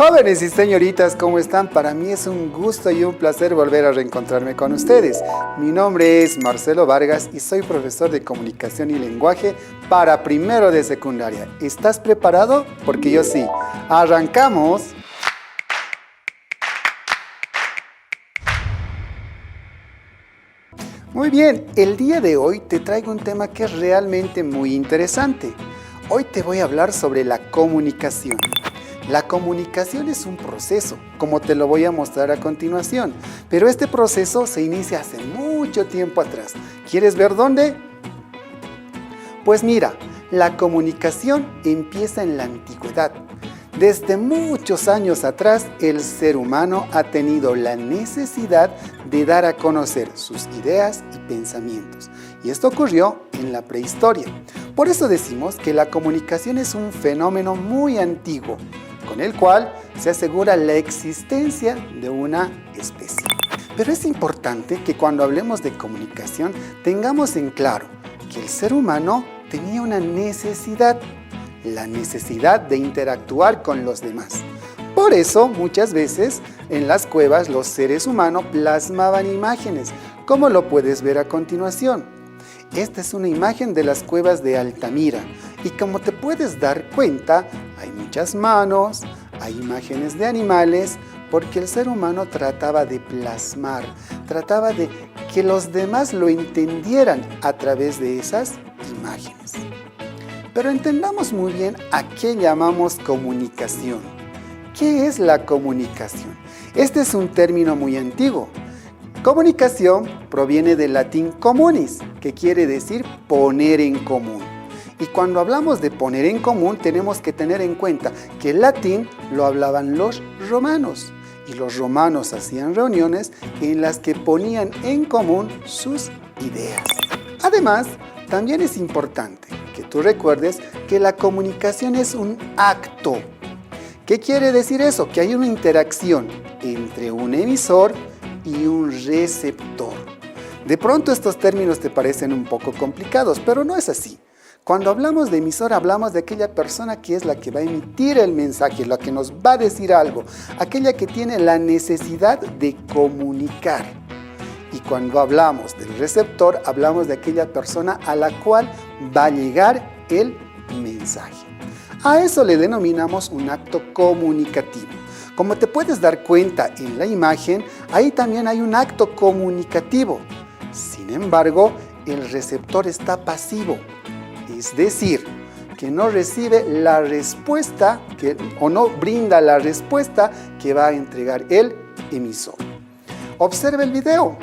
Jóvenes y señoritas, ¿cómo están? Para mí es un gusto y un placer volver a reencontrarme con ustedes. Mi nombre es Marcelo Vargas y soy profesor de Comunicación y Lenguaje para primero de secundaria. ¿Estás preparado? Porque yo sí. ¡Arrancamos! Muy bien, el día de hoy te traigo un tema que es realmente muy interesante. Hoy te voy a hablar sobre la comunicación. La comunicación es un proceso, como te lo voy a mostrar a continuación, pero este proceso se inicia hace mucho tiempo atrás. ¿Quieres ver dónde? Pues mira, la comunicación empieza en la antigüedad. Desde muchos años atrás, el ser humano ha tenido la necesidad de dar a conocer sus ideas y pensamientos. Y esto ocurrió en la prehistoria. Por eso decimos que la comunicación es un fenómeno muy antiguo, con el cual se asegura la existencia de una especie. Pero es importante que cuando hablemos de comunicación tengamos en claro que el ser humano tenía una necesidad, la necesidad de interactuar con los demás. Por eso, muchas veces en las cuevas los seres humanos plasmaban imágenes, como lo puedes ver a continuación. Esta es una imagen de las cuevas de Altamira y como te puedes dar cuenta, hay muchas manos, hay imágenes de animales, porque el ser humano trataba de plasmar, trataba de que los demás lo entendieran a través de esas imágenes. Pero entendamos muy bien a qué llamamos comunicación. ¿Qué es la comunicación? Este es un término muy antiguo. Comunicación proviene del latín communis, que quiere decir poner en común. Y cuando hablamos de poner en común, tenemos que tener en cuenta que el latín lo hablaban los romanos. Y los romanos hacían reuniones en las que ponían en común sus ideas. Además, también es importante que tú recuerdes que la comunicación es un acto. ¿Qué quiere decir eso? Que hay una interacción entre un emisor y un receptor. De pronto estos términos te parecen un poco complicados, pero no es así. Cuando hablamos de emisor, hablamos de aquella persona que es la que va a emitir el mensaje, la que nos va a decir algo, aquella que tiene la necesidad de comunicar. Y cuando hablamos del receptor, hablamos de aquella persona a la cual va a llegar el mensaje. A eso le denominamos un acto comunicativo. Como te puedes dar cuenta en la imagen, ahí también hay un acto comunicativo. Sin embargo, el receptor está pasivo, es decir, que no recibe la respuesta o no brinda la respuesta que va a entregar el emisor. Observa el video,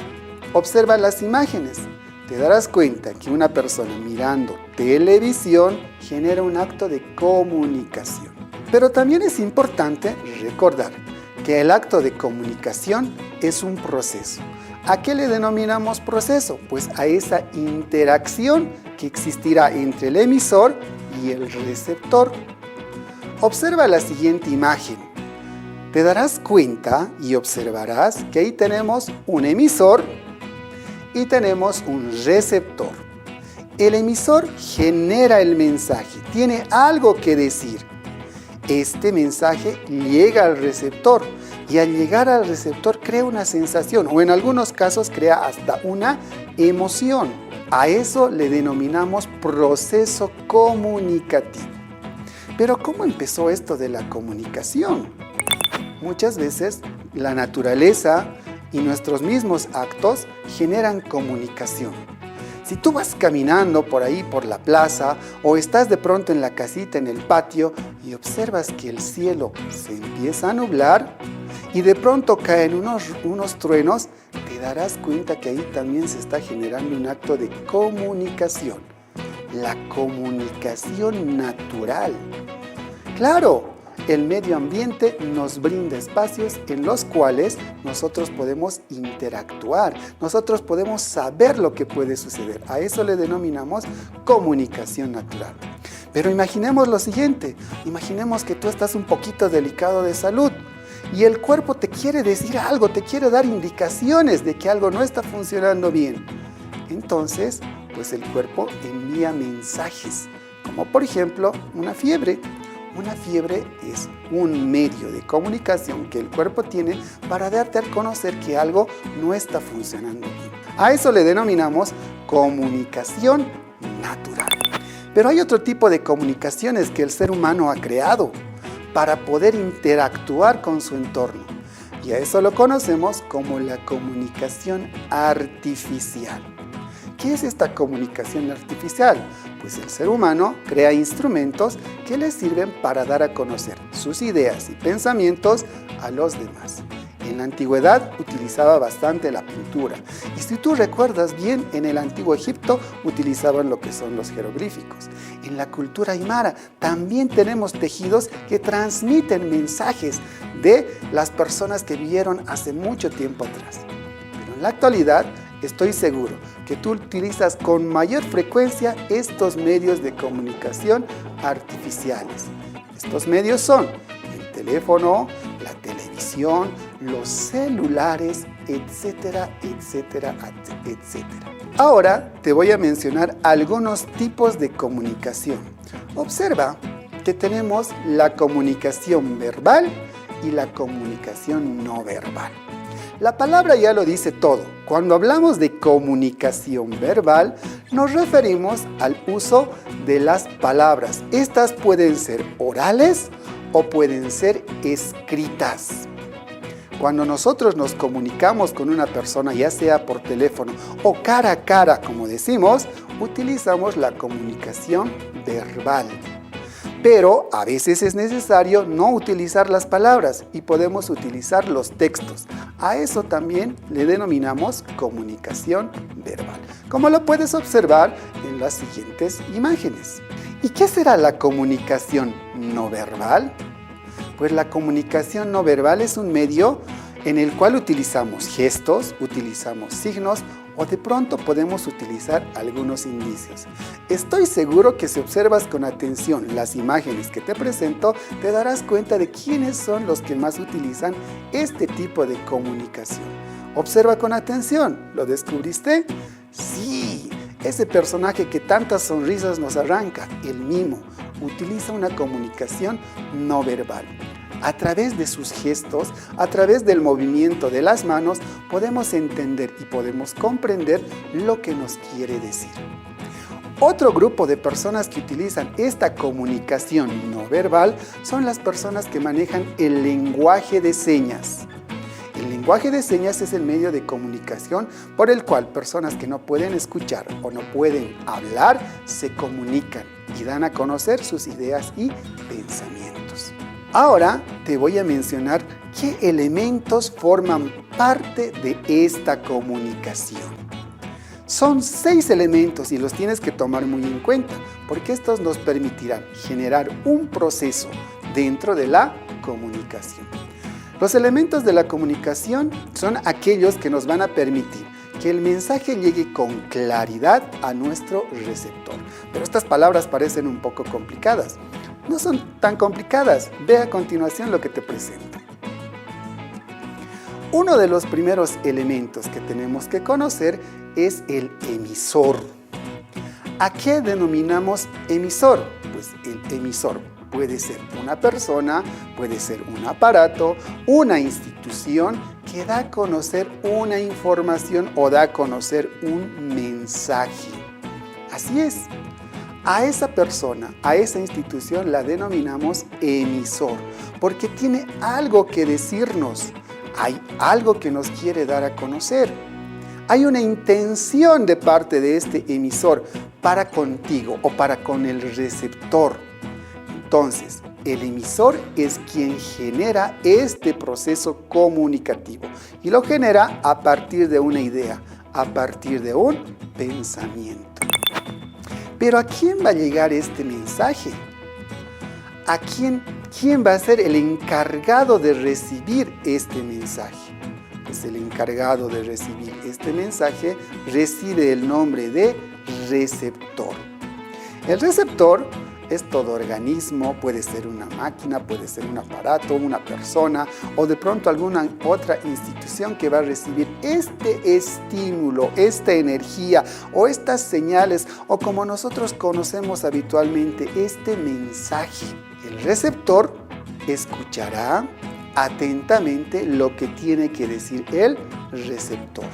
observa las imágenes. Te darás cuenta que una persona mirando televisión genera un acto de comunicación. Pero también es importante recordar que el acto de comunicación es un proceso. ¿A qué le denominamos proceso? Pues a esa interacción que existirá entre el emisor y el receptor. Observa la siguiente imagen. Te darás cuenta y observarás que ahí tenemos un emisor y tenemos un receptor. El emisor genera el mensaje, tiene algo que decir. Este mensaje llega al receptor y al llegar al receptor crea una sensación o en algunos casos crea hasta una emoción. A eso le denominamos proceso comunicativo. Pero ¿cómo empezó esto de la comunicación? Muchas veces la naturaleza y nuestros mismos actos generan comunicación. Si tú vas caminando por ahí, por la plaza, o estás de pronto en la casita, en el patio, y observas que el cielo se empieza a nublar, y de pronto caen unos truenos, te darás cuenta que ahí también se está generando un acto de comunicación. La comunicación natural. Claro, el medio ambiente nos brinda espacios en los cuales nosotros podemos interactuar, nosotros podemos saber lo que puede suceder. A eso le denominamos comunicación natural. Pero imaginemos lo siguiente, imaginemos que tú estás un poquito delicado de salud y el cuerpo te quiere decir algo, te quiere dar indicaciones de que algo no está funcionando bien. Entonces, pues el cuerpo envía mensajes, como por ejemplo una fiebre. Una fiebre es un medio de comunicación que el cuerpo tiene para darte a conocer que algo no está funcionando bien. A eso le denominamos comunicación natural. Pero hay otro tipo de comunicaciones que el ser humano ha creado para poder interactuar con su entorno. Y a eso lo conocemos como la comunicación artificial. ¿Qué es esta comunicación artificial? Pues el ser humano crea instrumentos que le sirven para dar a conocer sus ideas y pensamientos a los demás. En la antigüedad utilizaba bastante la pintura. Y si tú recuerdas bien, en el antiguo Egipto utilizaban lo que son los jeroglíficos. En la cultura aymara también tenemos tejidos que transmiten mensajes de las personas que vivieron hace mucho tiempo atrás. Pero en la actualidad estoy seguro que tú utilizas con mayor frecuencia estos medios de comunicación artificiales. Estos medios son el teléfono, la televisión, los celulares, etcétera, etcétera, etcétera. Ahora te voy a mencionar algunos tipos de comunicación. Observa que tenemos la comunicación verbal y la comunicación no verbal. La palabra ya lo dice todo. Cuando hablamos de comunicación verbal, nos referimos al uso de las palabras. Estas pueden ser orales o pueden ser escritas. Cuando nosotros nos comunicamos con una persona, ya sea por teléfono o cara a cara, como decimos, utilizamos la comunicación verbal. Pero a veces es necesario no utilizar las palabras y podemos utilizar los textos. A eso también le denominamos comunicación verbal, como lo puedes observar en las siguientes imágenes. ¿Y qué será la comunicación no verbal? Pues la comunicación no verbal es un medio en el cual utilizamos gestos, utilizamos signos o de pronto podemos utilizar algunos indicios. Estoy seguro que si observas con atención las imágenes que te presento, te darás cuenta de quiénes son los que más utilizan este tipo de comunicación. Observa con atención, ¿lo descubriste? Sí, ese personaje que tantas sonrisas nos arranca, el mimo, utiliza una comunicación no verbal. A través de sus gestos, a través del movimiento de las manos, podemos entender y podemos comprender lo que nos quiere decir. Otro grupo de personas que utilizan esta comunicación no verbal son las personas que manejan el lenguaje de señas. El lenguaje de señas es el medio de comunicación por el cual personas que no pueden escuchar o no pueden hablar se comunican y dan a conocer sus ideas y pensamientos. Ahora te voy a mencionar qué elementos forman parte de esta comunicación. Son 6 elementos y los tienes que tomar muy en cuenta porque estos nos permitirán generar un proceso dentro de la comunicación. Los elementos de la comunicación son aquellos que nos van a permitir que el mensaje llegue con claridad a nuestro receptor. Pero estas palabras parecen un poco complicadas. No son tan complicadas. Ve a continuación lo que te presento. Uno de los primeros elementos que tenemos que conocer es el emisor. ¿A qué denominamos emisor? Pues el emisor puede ser una persona, puede ser un aparato, una institución que da a conocer una información o da a conocer un mensaje. Así es. A esa persona, a esa institución la denominamos emisor, porque tiene algo que decirnos, hay algo que nos quiere dar a conocer. Hay una intención de parte de este emisor para contigo o para con el receptor. Entonces, el emisor es quien genera este proceso comunicativo y lo genera a partir de una idea, a partir de un pensamiento. Pero ¿a quién va a llegar este mensaje? ¿A quién va a ser el encargado de recibir este mensaje? Pues el encargado de recibir este mensaje recibe el nombre de receptor. El receptor es todo organismo, puede ser una máquina, puede ser un aparato, una persona o de pronto alguna otra institución que va a recibir este estímulo, esta energía o estas señales o como nosotros conocemos habitualmente este mensaje. El receptor escuchará atentamente lo que tiene que decir el receptor.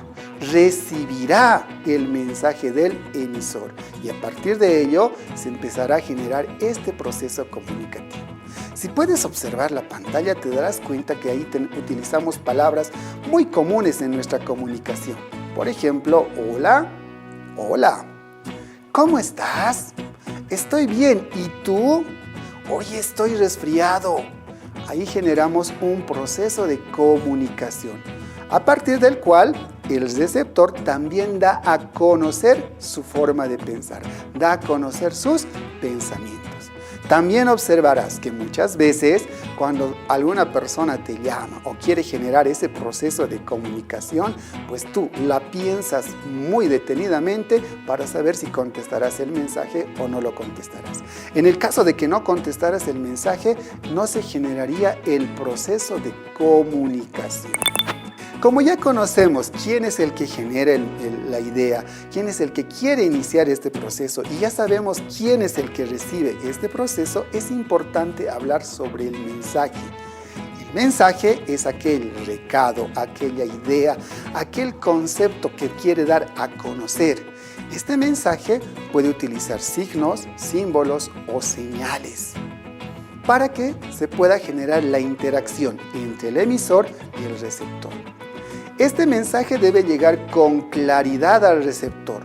Recibirá el mensaje del emisor y a partir de ello se empezará a generar este proceso comunicativo. Si puedes observar la pantalla, te darás cuenta que ahí utilizamos palabras muy comunes en nuestra comunicación. Por ejemplo, hola, hola. ¿Cómo estás? Estoy bien. ¿Y tú? Hoy estoy resfriado. Ahí generamos un proceso de comunicación, a partir del cual el receptor también da a conocer su forma de pensar, da a conocer sus pensamientos. También observarás que muchas veces cuando alguna persona te llama o quiere generar ese proceso de comunicación, pues tú la piensas muy detenidamente para saber si contestarás el mensaje o no lo contestarás. En el caso de que no contestaras el mensaje, no se generaría el proceso de comunicación. Como ya conocemos quién es el que genera la idea, quién es el que quiere iniciar este proceso y ya sabemos quién es el que recibe este proceso, es importante hablar sobre el mensaje. El mensaje es aquel recado, aquella idea, aquel concepto que quiere dar a conocer. Este mensaje puede utilizar signos, símbolos o señales para que se pueda generar la interacción entre el emisor y el receptor. Este mensaje debe llegar con claridad al receptor.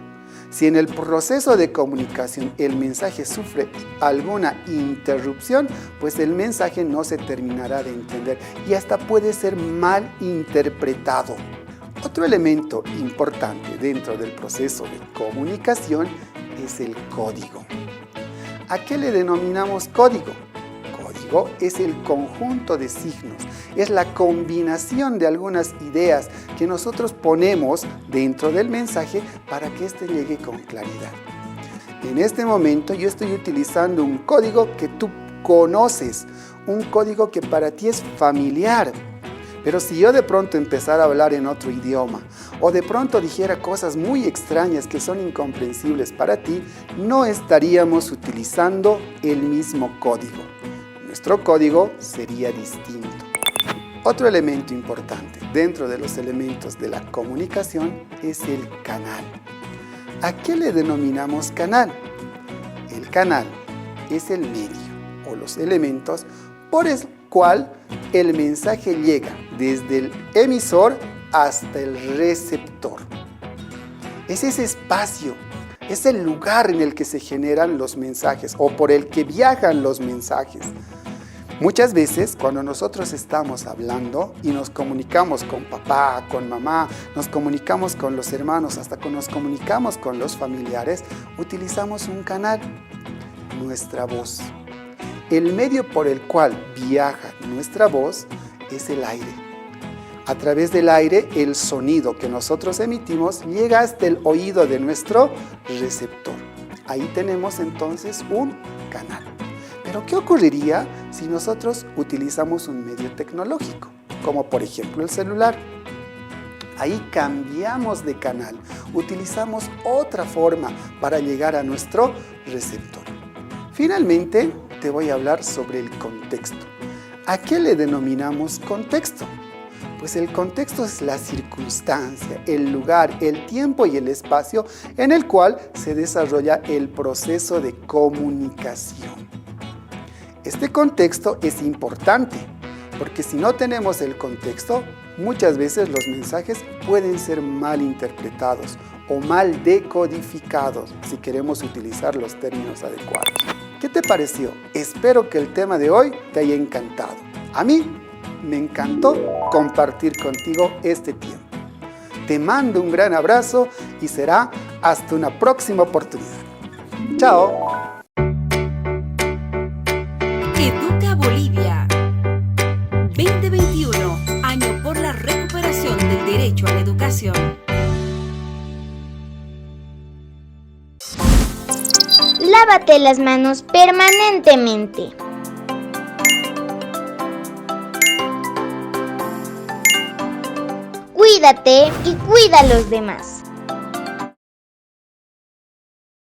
Si en el proceso de comunicación el mensaje sufre alguna interrupción, pues el mensaje no se terminará de entender y hasta puede ser mal interpretado. Otro elemento importante dentro del proceso de comunicación es el código. ¿A qué le denominamos código? Código es el conjunto de signos, es la combinación de algunas ideas que nosotros ponemos dentro del mensaje para que éste llegue con claridad. En este momento yo estoy utilizando un código que tú conoces, un código que para ti es familiar. Pero si yo de pronto empezara a hablar en otro idioma o de pronto dijera cosas muy extrañas que son incomprensibles para ti, no estaríamos utilizando el mismo código. Nuestro código sería distinto. Otro elemento importante dentro de los elementos de la comunicación es el canal. ¿A qué le denominamos canal? El canal es el medio o los elementos por el cual el mensaje llega desde el emisor hasta el receptor. Es ese espacio, es el lugar en el que se generan los mensajes o por el que viajan los mensajes. Muchas veces cuando nosotros estamos hablando y nos comunicamos con papá, con mamá, nos comunicamos con los hermanos, hasta nos comunicamos con los familiares, utilizamos un canal, nuestra voz. El medio por el cual viaja nuestra voz es el aire. A través del aire, el sonido que nosotros emitimos llega hasta el oído de nuestro receptor. Ahí tenemos entonces un canal. Pero ¿qué ocurriría si nosotros utilizamos un medio tecnológico, como por ejemplo el celular? Ahí cambiamos de canal, utilizamos otra forma para llegar a nuestro receptor. Finalmente, te voy a hablar sobre el contexto. ¿A qué le denominamos contexto? Pues el contexto es la circunstancia, el lugar, el tiempo y el espacio en el cual se desarrolla el proceso de comunicación. Este contexto es importante porque si no tenemos el contexto, muchas veces los mensajes pueden ser mal interpretados o mal decodificados si queremos utilizar los términos adecuados. ¿Qué te pareció? Espero que el tema de hoy te haya encantado. A mí me encantó compartir contigo este tiempo. Te mando un gran abrazo y será hasta una próxima oportunidad. ¡Chao! Educa Bolivia 2021, año por la recuperación del derecho a la educación. Lávate las manos permanentemente. Cuídate y cuida a los demás.